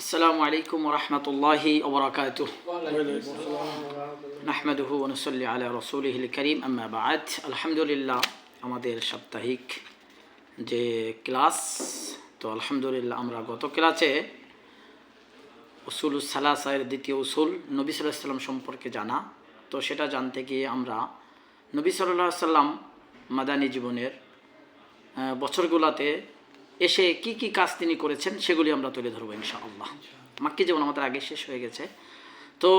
আসসালামু আলাইকুম ওয়া রাহমাতুল্লাহি ওয়া বারাকাতুহু। নাহমাদুহু ওয়া নুসাল্লি আলা রাসূলিহিল কারীম, আম্মা বা'দ। আলহামদুলিল্লাহ, আমাদের সাপ্তাহিক যে ক্লাস, তো আলহামদুলিল্লাহ আমরা গত ক্লাসে উসুলুস সালাসার দ্বিতীয় উসুল নবী সাল্লাল্লাহু আলাইহি ওয়াসাল্লাম সম্পর্কে জানা, তো সেটা জানতে গিয়ে আমরা নবী সাল্লাল্লাহু আলাইহি ওয়াসাল্লাম মাদানী জীবনের বছরগুলোতে এসে কি কি কাজ তিনি করেছেন সেগুলি আমরা তুলে ধরবো ইনশাআল্লাহ। মাক্কি জীবন আমাদের আগে শেষ হয়ে গেছে, তো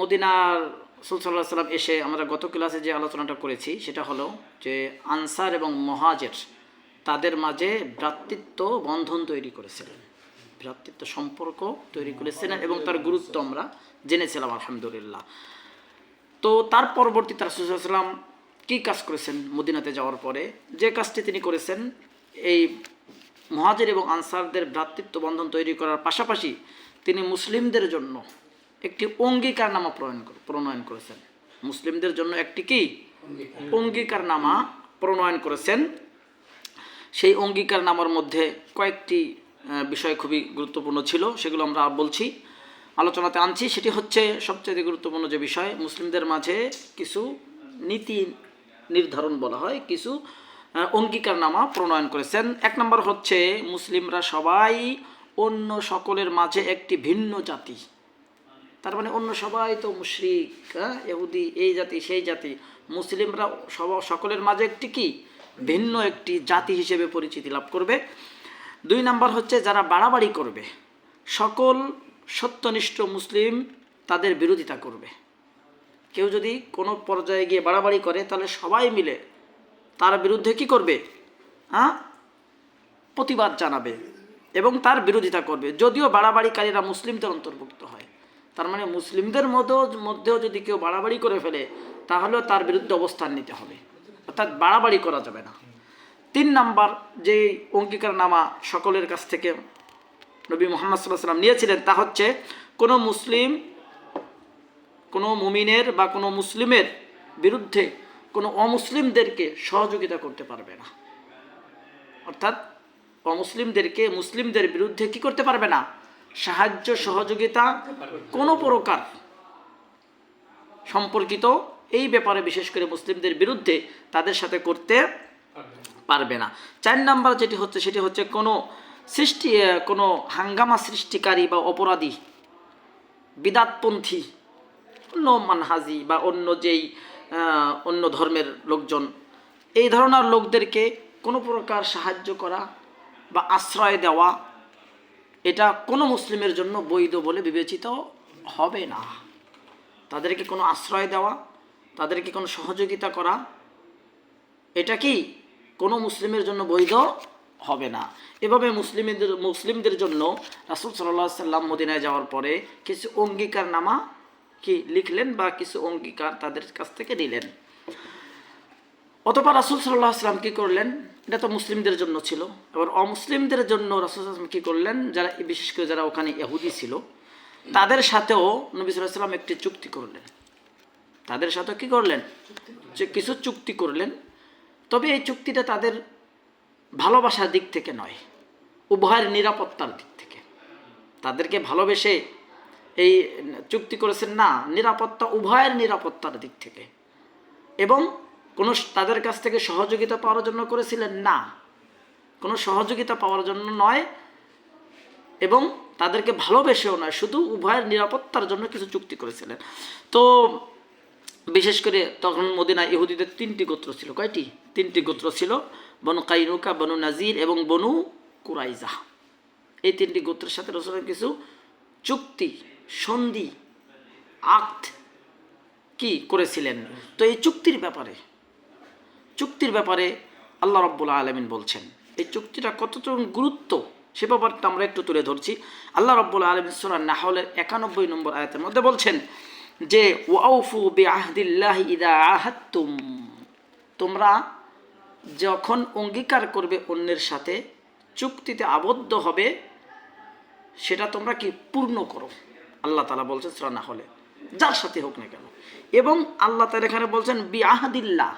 মদিনার রাসূল সাল্লাল্লাহু আলাইহি ওয়াসাল্লাম এসে আমরা গত ক্লাসে যে আলোচনাটা করেছি সেটা হলো যে আনসার এবং মুহাজির তাদের মাঝে ভ্রাতৃত্ব বন্ধন তৈরি করেছিলেন, ভ্রাতৃত্ব সম্পর্ক তৈরি করেছিলেন এবং তার গুরুত্ব আমরা জেনেছিলাম আলহামদুলিল্লাহ। তো তার পরবর্তীতে রাসূল সাল্লাল্লাহু আলাইহি ওয়াসাল্লাম কী কাজ করেছেন মদিনাতে যাওয়ার পরে, যে কাজটি তিনি করেছেন এই মুহাজির এবং আনসারদের ভ্রাতৃত্ব বন্ধন তৈরি করার পাশাপাশি তিনি মুসলিমদের জন্য একটি অঙ্গীকারনামা প্রণয়ন করেছেন। মুসলিমদের জন্য একটি কি অঙ্গীকারনামা প্রণয়ন করেছেন। সেই অঙ্গীকারনামার মধ্যে কয়েকটি বিষয় খুবই গুরুত্বপূর্ণ ছিল, সেগুলো আমরা বলছি, আলোচনাতে আনছি। সেটি হচ্ছে সবচেয়ে গুরুত্বপূর্ণ যে বিষয়, মুসলিমদের মাঝে কিছু নীতি নির্ধারণ বলা হয়, কিছু অঙ্গীকারনামা প্রণয়ন করেছেন। এক নম্বর হচ্ছে মুসলিমরা সবাই অন্য সকলের মাঝে একটি ভিন্ন জাতি, তার মানে অন্য সবাই তো মুশরিক, ইহুদি, এই জাতি সেই জাতি, মুসলিমরা সকলের মাঝে একটি কি ভিন্ন একটি জাতি হিসেবে পরিচিতি লাভ করবে। দুই নম্বর হচ্ছে যারা বাড়াবাড়ি করবে, সকল সত্যনিষ্ঠ মুসলিম তাদের বিরোধিতা করবে। কেউ যদি কোনো পর্যায়ে গিয়ে বাড়াবাড়ি করে তাহলে সবাই মিলে তার বিরুদ্ধে কি করবে, প্রতিবাদ জানাবে এবং তার বিরোধিতা করবে, যদিও বাড়াবাড়িকারীরা মুসলিমদের অন্তর্ভুক্ত হয়। তার মানে মুসলিমদের মধ্যেও যদি কেউ বাড়াবাড়ি করে ফেলে তাহলেও তার বিরুদ্ধে অবস্থান নিতে হবে, অর্থাৎ বাড়াবাড়ি করা যাবে না। তিন নাম্বার যে অঙ্গীকারনামা সকলের কাছ থেকে নবী মুহাম্মদ সাল্লাল্লাহু আলাইহি ওয়াসাল্লাম নিয়েছিলেন তা হচ্ছে কোনো মুসলিম, কোনো মুমিনের বা কোনো মুসলিমের বিরুদ্ধে কোনো অমুসলিমদেরকে সহযোগিতা করতে পারবে না, অর্থাৎ অমুসলিমদেরকে মুসলিমদের বিরুদ্ধে কি করতে পারবে না, সাহায্য সহযোগিতা কোনো প্রকার সম্পর্কিত এই ব্যাপারে বিশেষ করে মুসলিমদের বিরুদ্ধে তাদের সাথে করতে পারবে না। চার নাম্বার যেটি হচ্ছে সেটি হচ্ছে কোনো হাঙ্গামা সৃষ্টিকারী বা অপরাধী, বিদাতপন্থী, অন্য মানহাজি বা অন্য ধর্মের লোকজন, এই ধরনের লোকদেরকে কোনো প্রকার সাহায্য করা বা আশ্রয় দেওয়া এটা কোনো মুসলিমের জন্য বৈধ বলে বিবেচিত হবে না। তাদেরকে কোনো আশ্রয় দেওয়া, তাদেরকে কোনো সহযোগিতা করা, এটা কি কোনো মুসলিমের জন্য বৈধ হবে না। এভাবে মুসলিমদের জন্য রাসূল সাল্লাল্লাহু আলাইহি ওয়াসাল্লাম মদিনায় যাওয়ার পরে কিছু অঙ্গীকারনামা কি লিখলেন বা কিছু অঙ্গীকার তাদের কাছ থেকে নিলেন। অতঃপর রাসূল সাল্লাল্লাহু আলাইহি ওয়াসাল্লাম কী করলেন, এটা তো মুসলিমদের জন্য ছিল, এবার অমুসলিমদের জন্য রাসূল সাল্লাল্লাহু আলাইহি ওয়াসাল্লাম কী করলেন, যারা বিশেষ করে যারা ওখানে ইহুদি ছিল তাদের সাথেও নবী সাল্লাল্লাহু আলাইহি ওয়াসাল্লাম একটি চুক্তি করলেন। তাদের সাথে কী করলেন, যে কিছু চুক্তি করলেন, তবে এই চুক্তিটা তাদের ভালোবাসার দিক থেকে নয়, উভয়ের নিরাপত্তার দিক থেকে। তাদেরকে ভালোবেসে এই চুক্তি করেছেন না, নিরাপত্তা, উভয়ের নিরাপত্তার দিক থেকে, এবং কোনো তাদের কাছ থেকে সহযোগিতা পাওয়ার জন্য করেছিলেন না, কোনো সহযোগিতা পাওয়ার জন্য নয়, এবং তাদেরকে ভালোবেসেও নয়, শুধু উভয়ের নিরাপত্তার জন্য কিছু চুক্তি করেছিলেন। তো বিশেষ করে তখন মদিনায় ইহুদিদের তিনটি গোত্র ছিল। কয়টি? তিনটি গোত্র ছিল, বনু কাইনুকা, বনু নাজির এবং বনু কুরাইজা। এই তিনটি গোত্রের সাথে রাসূলের কিছু চুক্তি, সন্ধি, আকদ কি করেছিলেন। তো এই চুক্তির ব্যাপারে আল্লাহ রাব্বুল আলামিন বলছেন, এই চুক্তিটা কতটুকু গুরুত্ব সে ব্যাপারটা আমরা একটু তুলে ধরছি। আল্লাহ রাব্বুল আলামিন সূরা নাহলের 91 নম্বর আয়াতের মধ্যে বলছেন যে ওয়াউফু বিআহদিল্লাহি ইযা আহাদতুম, তোমরা যখন অঙ্গীকার করবে অন্যের সাথে, চুক্তিতে আবদ্ধ হবে, সেটা তোমরা কি পূর্ণ করো। আল্লাহ তাআলা বলছেন সূরা নাহলে, যার সাথে হোক না কেন। এবং আল্লাহ তাআলা এখানে বলছেন বিআহদিল্লাহ,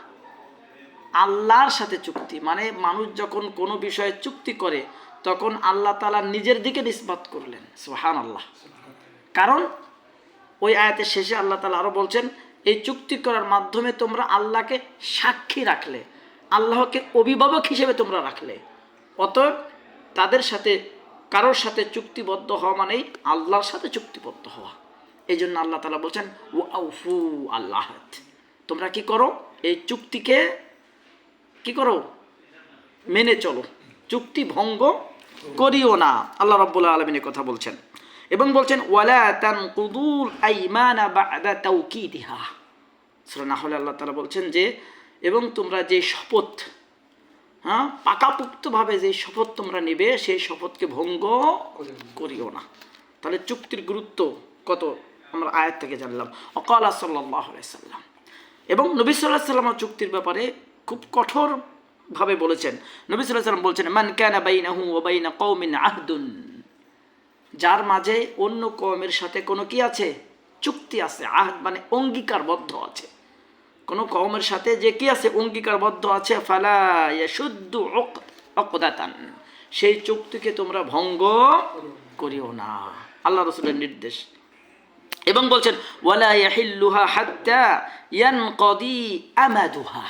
আল্লাহর সাথে চুক্তি, মানে মানুষ যখন কোনো বিষয়ে চুক্তি করে তখন আল্লাহ তাআলা নিজের দিকে নিসবত করলেন, সুবহানাল্লাহ। কারণ ওই আয়াতের শেষে আল্লাহ তাআলা আরো বলছেন, এই চুক্তি করার মাধ্যমে তোমরা আল্লাহকে সাক্ষী রাখলে, আল্লাহকে অভিভাবক হিসেবে তোমরা রাখলে। অতএব তাদের সাথে কারোর সাথে চুক্তিবদ্ধ হওয়া মানেই আল্লাহর সাথে চুক্তিবদ্ধ হওয়া। এই জন্য আল্লাহ তাআলা বলছেন ওয়াউফু আল্লাহ, তোমরা কি করো, এই চুক্তিকে কি করো, মেনে চলো, চুক্তি ভঙ্গ করিও না। আল্লাহ রাব্বুল আলামিন কথা বলছেন এবং বলছেন ওয়ালা তানকুদুল আইমানা বা'দা তাওকিদিহা। সূরা নাহলে আল্লাহ তাআলা বলছেন যে এবং তোমরা যে শপথ, পাকাপোক্তভাবে যে শপথ তোমরা নেবে সেই শপথকে ভঙ্গ করিও না। তাহলে চুক্তির গুরুত্ব কত আমরা আয়াত থেকে জানলাম। ওয়াকালা সাল্লাল্লাহু আলাইহি সাল্লাম, এবং নবী সাল্লাল্লাহু আলাইহি সাল্লাম চুক্তির ব্যাপারে খুব কঠোরভাবে বলেছেন। নবী সাল্লাল্লাহু আলাইহি সাল্লাম বলছেন মান কানা বাইনাহু ওয়া বাইনা কওমিন আহদুন, যার মাঝে অন্য কওমের সাথে কোনো কি আছে, চুক্তি আছে। আহদ মানে অঙ্গীকারবদ্ধ আছে, কোনো কওমের সাথে যে কি আছে, অঙ্গীকারবদ্ধ আছে। ফালা ইয়াশুদ্দু উকদাতান, সেই চুক্তিকে তোমরা ভঙ্গ করিও না, আল্লাহ রাসূলের নির্দেশ। এবং বলছেন ওয়ালা ইয়াহিল্লুহা হাত্তা ইয়ানকাদি আমাদুহা,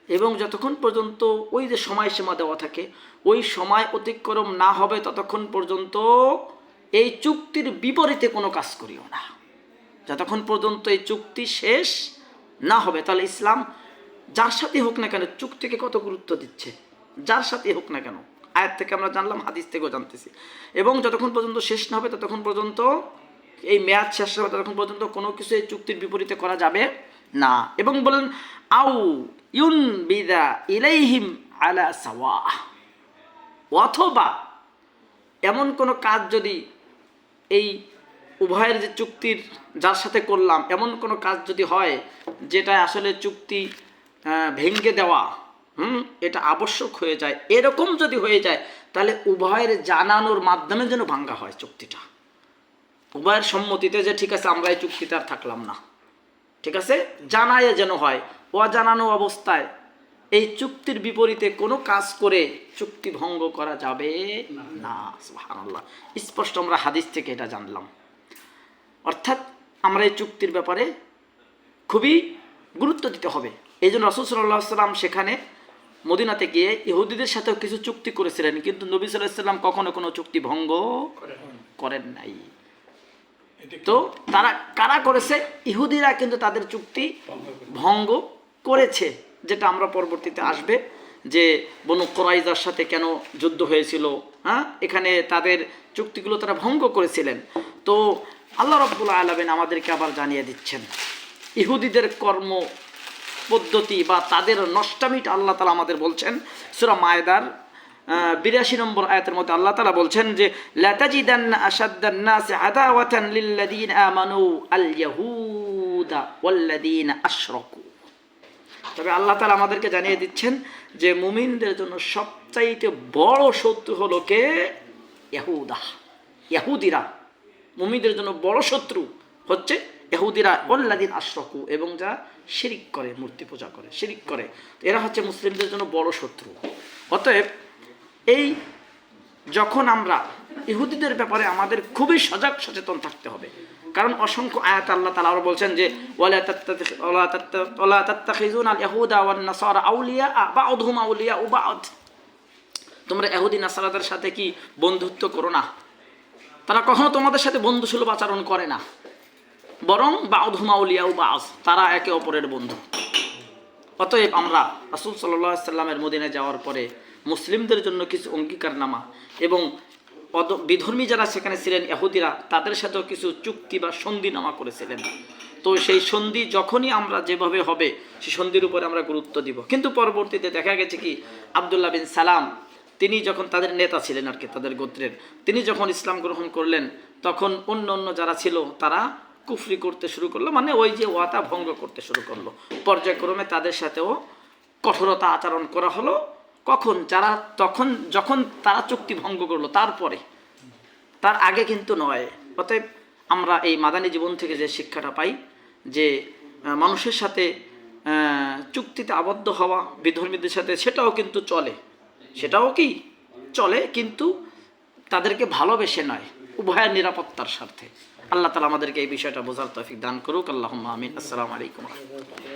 এবং যতক্ষণ পর্যন্ত ওই যে সময়সীমা দেওয়া থাকে ওই সময় অতিক্রম না হবে ততক্ষণ পর্যন্ত এই চুক্তির বিপরীতে কোনো কাজ করিও না, যতক্ষণ পর্যন্ত এই চুক্তি শেষ না হবে। তাহলে ইসলাম যার সাথে হোক না কেন চুক্তিকে কত গুরুত্ব দিচ্ছে, যার সাথে হোক না কেন। আয়াত থেকে আমরা জানলাম, হাদিস থেকেও জানতেছি। এবং যতক্ষণ পর্যন্ত শেষ না হবে ততক্ষণ পর্যন্ত, এই মেয়াদ শেষ হবে ততক্ষণ পর্যন্ত কোনো কিছু এই চুক্তির বিপরীতে করা যাবে না। এবং বলেন আউ ইউনবিদা ইলাইহিম আলা সাওয়া, অথবা এমন কোনো কাজ যদি এই উভয়ের যে চুক্তির যার সাথে করলাম এমন কোনো কাজ যদি হয় যেটা আসলে চুক্তি ভেঙে দেওয়া এটা আবশ্যক হয়ে যায়, এরকম যদি হয়ে যায় তাহলে উভয়ের জানানোর মাধ্যমে যেন ভাঙ্গা হয় চুক্তিটা, উভয়ের সম্মতিতে যে ঠিক আছে আমরা এই চুক্তিতে আর থাকলাম না, ঠিক আছে, জানায় যেন হয়। অজানানো অবস্থায় এই চুক্তির বিপরীতে কোনো কাজ করে চুক্তি ভঙ্গ করা যাবে না। সুবহানাল্লাহ, স্পষ্ট আমরা হাদিস থেকে এটা জানলাম। অর্থাৎ আমরা এই চুক্তির ব্যাপারে খুবই গুরুত্ব দিতে হবে। এই জন্য রাসূল সাল্লাল্লাহু আলাইহি ওয়াসাল্লাম সেখানে মদিনাতে গিয়ে ইহুদিদের সাথেও কিছু চুক্তি করেছিলেন, কিন্তু নবী সাল্লাল্লাহু আলাইহি ওয়াসাল্লাম কখনো কোনো চুক্তি ভঙ্গ করেন নাই। তো তারা কারা করেছে? ইহুদিরা কিন্তু তাদের চুক্তি ভঙ্গ করেছে, যেটা আমরা পরবর্তীতে আসবে যে বনু কুরাইজার সাথে কেন যুদ্ধ হয়েছিল, এখানে তাদের চুক্তিগুলো তারা ভঙ্গ করেছিলেন। তো আল্লাহ রাব্বুল আলামিন আমাদেরকে আবার জানিয়ে দিচ্ছেন ইহুদিদের কর্ম পদ্ধতি বা তাদের নষ্টামিটা আল্লাহ তাআলা আমাদের বলছেন সূরা মায়েদার 82 নম্বর আয়াতের মধ্যে আল্লাহ তাআলা বলছেন যে লা তাজিদান্না আশাদ্দান নাসি আদাওয়াতান লিল্লাযীনা আমানু আল ইয়াহুদা ওয়াল্লাযীনা আশরাকু। তবে আল্লাহ তাআলা আমাদেরকে জানিয়ে দিচ্ছেন যে মুমিনদের জন্য সবচাইতে বড় শত্রু হলো কে? ইহুদিরা। মুমিনদের জন্য বড় শত্রু হচ্ছে ইহুদিরা, ওয়াল্লাযীনা আশরাকু, এবং যা শিরিক করে, মূর্তি পূজা করে, শিরিক করে, এরা হচ্ছে মুসলিমদের জন্য বড় শত্রু। অতএব এই যখন আমরা ইহুদিদের ব্যাপারে আমাদের খুবই সজাগ সচেতন থাকতে হবে, কারণ অসংখ্য আয়াত আল্লাহ তাআলা আরো বলছেন যে ওয়ালা তাত্তাখিযুনাল ইয়াহুদা ওয়ান নাসারা আউলিয়া বা'দুহুম আউলিয়া বা'দ, তোমরা ইহুদি নাসারাদের সাথে কি বন্ধুত্ব করো না, তারা কখনো তোমাদের সাথে বন্ধুসুলভ আচরণ করে না, বরং বা'দুহুম আউলিয়া বা'দ, তারা একে অপরের বন্ধু। অতএব আমরা রাসূল সাল্লাল্লাহু আলাইহি সাল্লামের মদিনায় যাওয়ার পরে মুসলিমদের জন্য কিছু অঙ্গীকারনামা এবং বিধর্মী যারা সেখানে ছিলেন ইহুদিরা তাদের সাথেও কিছু চুক্তি বা সন্ধিনামা করেছিলেন। তো সেই সন্ধি যখনই আমরা যেভাবে হবে সেই সন্ধির উপরে আমরা গুরুত্ব দিব। কিন্তু পরবর্তীতে দেখা গেছে কি আব্দুল্লাহ বিন সালাম তিনি যখন তাদের নেতা ছিলেন আর কি, তাদের গোত্রের, তিনি যখন ইসলাম গ্রহণ করলেন তখন অন্য যারা ছিল তারা কুফরি করতে শুরু করলো, মানে ওই যে ওয়াদা ভঙ্গ করতে শুরু করলো। পর্যায়ক্রমে তাদের সাথেও কঠোরতা আচরণ করা হলো। কখন? যখন তারা চুক্তি ভঙ্গ করলো, তারপরে, তার আগে কিন্তু নয়। অতএব আমরা এই মাদানী জীবন থেকে যে শিক্ষাটা পাই যে মানুষের সাথে চুক্তিতে আবদ্ধ হওয়া বিধর্মীদের সাথে, সেটাও কিন্তু চলে, সেটাও কি চলে, কিন্তু তাদেরকে ভালোবেসে নয়, উভয়ের নিরাপত্তার স্বার্থে। আল্লাহ তাআলা আমাদেরকে এই বিষয়টা বোঝার তৌফিক দান করুক। আল্লাহুম্মা আমিন। আসসালামু আলাইকুম।